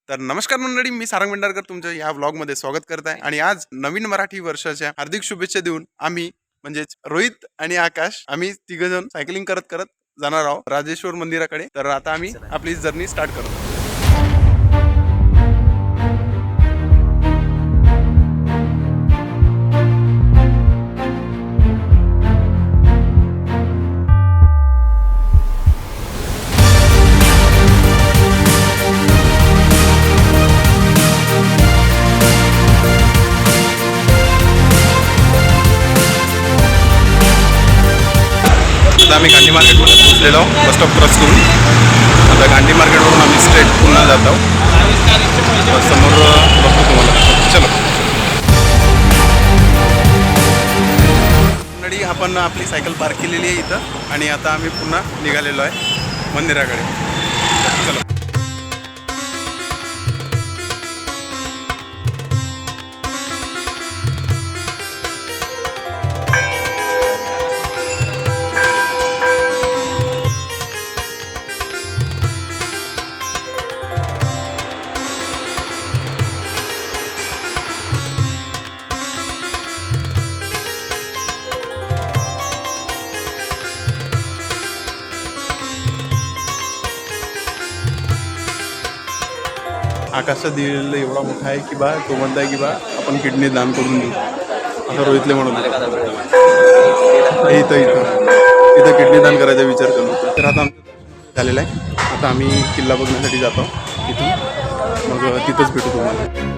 तर नमस्कार मंडळी, मी सारंग भंडारकर तुमच्या या व्लॉगमध्ये स्वागत करत आहे. आणि आज नवीन मराठी वर्षाच्या हार्दिक शुभेच्छा देऊन आम्ही म्हणजेच रोहित आणि आकाश आम्ही तिघजण सायकलिंग करत करत जाणार आहोत राजेश्वर मंदिराकडे. तर आता आम्ही आपली जर्नी स्टार्ट करतो. आता आम्ही गांधी मार्केटमध्ये पोहोचलेलो आहोत बस स्टॉप क्रॉस करून. आता गांधी मार्केटवरून आम्ही स्ट्रेट पुन्हा जात आहोत. समोर बघतो तुम्हाला. चलो मंडळी, आपण आपली सायकल पार्क केलेली आहे इथं आणि आता आम्ही पुन्हा निघालेलो आहे मंदिराकडे. चलो. आकाशचा दिल एवढा मोठा आहे की बा तो म्हणताय की बा आपण किडनी दान करून देऊ असं रोहितले म्हणून इथं किडनी दान करायचा विचार करत होतो. तर आता आमचं झालेलं आहे. आता आम्ही किल्ला बघण्यासाठी जातो इथून, मग तिथंच भेटू तुम्हाला.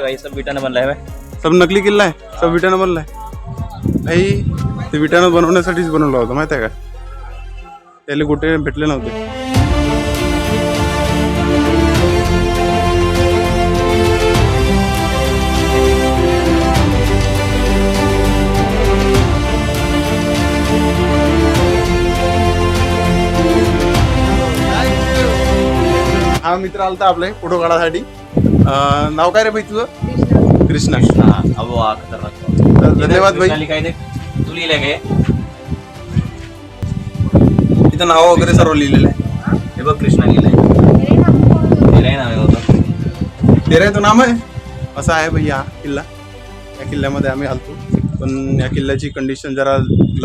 भाई सब विटाने बनला है भाई. सब नकली किल्ला आहे, सब विटानं बनला आहे भाई. ते विटानं बनवण्यासाठीच बनवला होता माहिती आहे का. त्याला गोटे भेटले नव्हते. हा मित्र आलता आपले फोटो काढायसाठी. नाव काय रे भाई तुझं? कृष्णा. अब वो खतरनाक. धन्यवाद भाई. लिखाई दे तू लिहिलंय काय? इथं नाव वगैरे सर्व लिहिलेलं आहे. हे बघ कृष्णा लिहिलंय नाव होतं. तेरा तो नाम आहे. असं आहे भाई हा किल्ला. या किल्ल्यामध्ये आम्ही आलतो, पण या किल्ल्याची कंडिशन जरा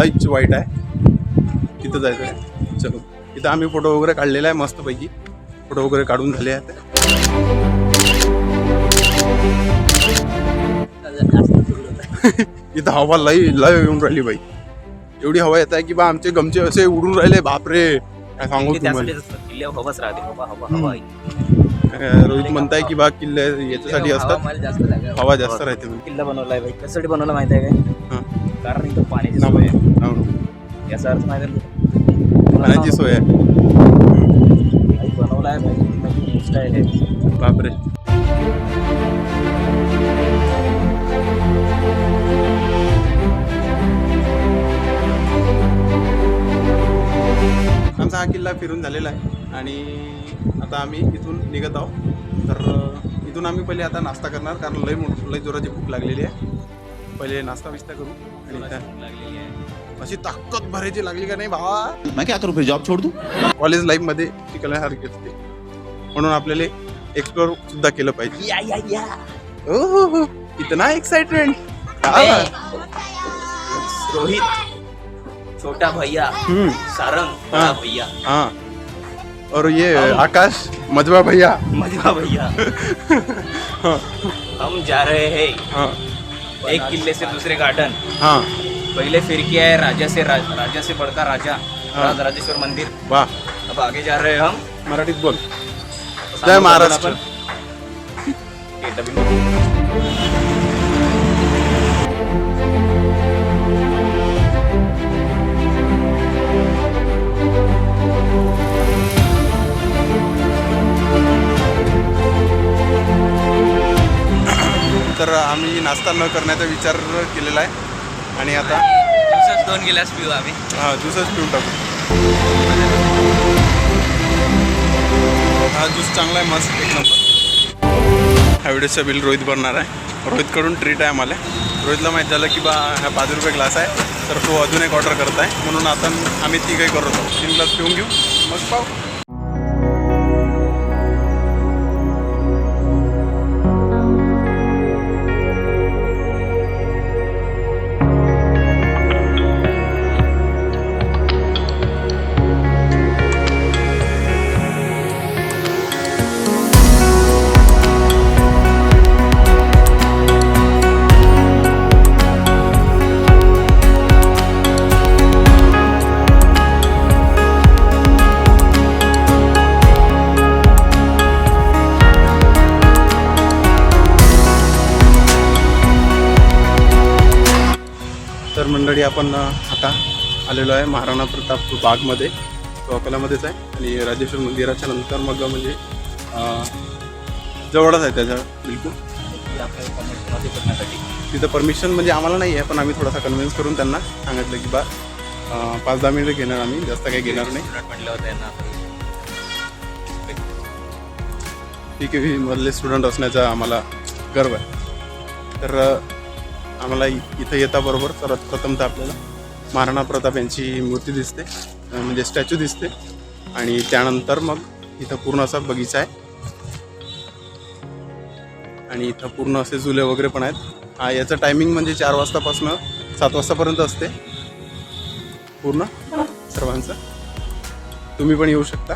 लईच वाईट आहे. तिथं जायचं आहे. चलो. इथं आम्ही फोटो वगैरे काढलेला आहे मस्तपैकी. फोटो वगैरे काढून झाले आहेत. इथं हवा लय येऊन राहिली बाई. एवढी हवा येत आहे की बा आमचे गमचे असे उडून राहिले. बापरे, काय सांगू तुम्हाला. किल्ल्यावर हवाच राहते. हवा रोहित म्हणताय की बा किल्ले याच्यासाठी असतात, हवा जास्त राहते. किल्ला बनवलाय भाई. कशासाठी बनवला माहिती आहे काय? कारण इथं पाण्याची ना सोय आहे. भाई, याचा अर्थ माहिती आहे पाण्याची सोय आहे. बनवलाय भाई. गोष्ट आहे. बापरे. आमचा हा किल्ला फिरून झालेला आहे आणि आता आम्ही इथून निघत आहोत. तर इथून आम्ही पहिले आता नाश्ता करणार, कारण लय जोराची भूक लागलेली आहे. पहिले नाश्ता विस्ता करू. आणि अशी ताकद भरायची लागली का नाही भावा. मैं क्या करूं, फिर जॉब छोड़ दूं? कॉलेज लाईफ मध्ये शिकण्यासारखी असते, म्हणून आपल्याला एक्सप्लोर सुद्धा केलं पाहिजे. इतना एक्साइटमेंट. रोहित छोटा भैया सारंग बड़ा भैया हाँ, और ये आकाश मजबा भैया मजबा भैया हाँ हम जा रहे हैं हाँ एक किले से दूसरे गार्डन। हाँ पहले फिर किया है राजा से बढ़कर राजा राजेश्वर मंदिर। वाह, अब आगे जा रहे हैं हम। मराठीत बोल. जय महाराष्ट्र. तर आम्ही नाश्ता न करण्याचा विचार केलेला आहे आणि आता ज्यूसच 2 गिलास पिऊ आम्ही. हां ज्यूसच पिऊन टाकू. हा ज्यूस चांगला आहे, मस्त एक नंबर. हा व्हिडिओचं बिल रोहित भरणार आहे. रोहितकडून ट्रीट आहे आम्हाला. रोहितला माहीत झालं की बा हा 5 रुपये ग्लास आहे, तर तो अजून एक ऑर्डर करत आहे. म्हणून आता आम्ही ती काही करत आहोत. 3 ग्लास पिऊन घेऊ मग पाहू. तर मंडळी आपण आता आलेलो आहे महाराणा प्रताप बागमध्ये, तो अकोल्यामध्येच आहे. आणि राजेश्वर मंदिराच्या नंतर मग म्हणजे जवळच आहे त्याच्या बिलकुल. तिथं परमिशन म्हणजे आम्हाला नाही आहे, पण आम्ही थोडासा कन्व्हिन्स करून त्यांना सांगितलं की बा 5-10 मिनिटं घेणार, आम्ही जास्त काही घेणार नाही. ठीक आहे, मधले स्टुडंट असण्याचा आम्हाला गर्व आहे. तर आम्हाला इथं येता बरोबर सर्वात प्रथम तर आपल्याला महाराणा प्रताप यांची मूर्ती दिसते, म्हणजे स्टॅच्यू दिसते. आणि त्यानंतर मग इथं पूर्ण असा बगीचा आहे आणि इथं पूर्ण असे झुले वगैरे पण आहेत. याचं टायमिंग म्हणजे 4 वाजतापासून 7 वाजतापर्यंत असते पूर्ण सर्वांचं. तुम्ही पण येऊ शकता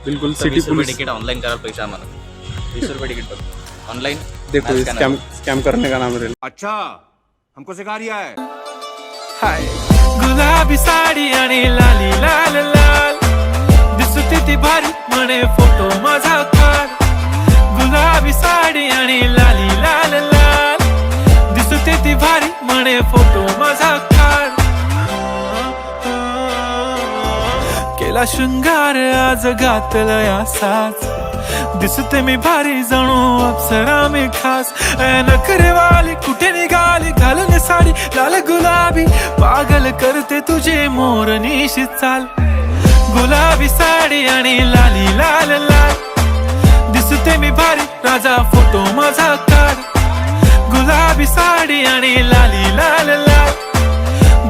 बिलकुल. सिटी पोलीस तिकीट ऑनलाइन करायला पैसा आम्हाला 20 रुपये तिकीट ऑनलाइन. देखो स्कैम करने का नाम है. अच्छा हमको सिखा रिया है. हाय गुलाबी साडी आणि लाली लाल लाल दिसते ती भारी म्हणे फोटो माझा काढ. गुलाबी साडी आणि लाली लाल लाल दिसते ती भारी म्हणे फोटो माझा काढ. केला शृंगार आज घातला असाच दिसते मी भारी जणू अप्सरा मी खास. नखरेवाली कुठे निघाली घालून साडी लाल गुलाबी पागल करते तुझे मोरनीशी चाल. गुलाबी साडी आणि लाली लाल लाल दिसते मी भारी राजा फोटो माझा काढ. गुलाबी साडी आणि लाली लाल लाल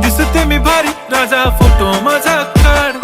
दिसते मी भारी राजा फोटो माझा काढ.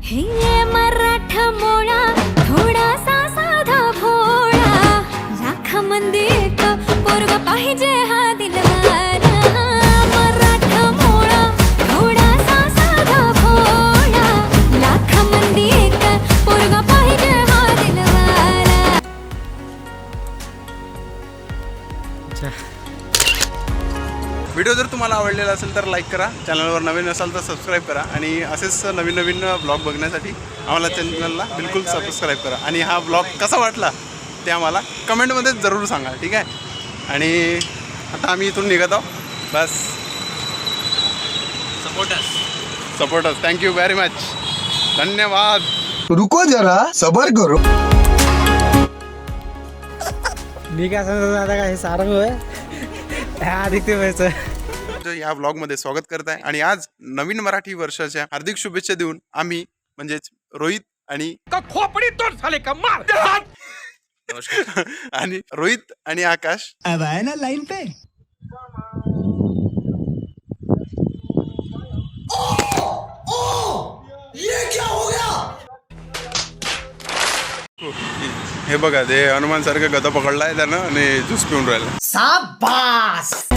हे मराठा मोळा थोडासा साधा भोळा लाखा मंदी एक पोरगा पाहिजे हा दिलवाला. मराठा मोळा थोडासा साधा भोळा लाखा मंदी एक पोरगा पाहिजे हा दिलवाला. व्हिडिओ जर तुम्हाला आवडलेला असेल तर लाईक करा, चॅनलवर नवीन असाल तर सबस्क्राईब करा. आणि असेच नवीन नवीन ब्लॉग बघण्यासाठी आम्हाला चॅनलला बिलकुल सबस्क्राईब करा. आणि हा ब्लॉग कसा वाटला ते आम्हाला कमेंटमध्ये जरूर सांगा, ठीक आहे. आणि आता आम्ही इथून निघत आहोत. बस सपोर्टर्स थँक्यू व्हेरी मच, धन्यवाद. रुको जरा सबर करो. मी काय सांगतो आता, काय सारंग होय आदित्य व्हायचं या ब्लॉगमध्ये स्वागत करत आहे. आणि आज नवीन मराठी वर्षाच्या हार्दिक शुभेच्छा देऊन आम्ही म्हणजेच रोहित आणि खोपडी तोड झाले का मार. आणि रोहित आणि आकाश. अब आए ना लाइन पे. हे बघा ते हनुमान सारखं गदा पकडलाय त्यानं आणि ज्यूस पिऊन राहिला. शाबास.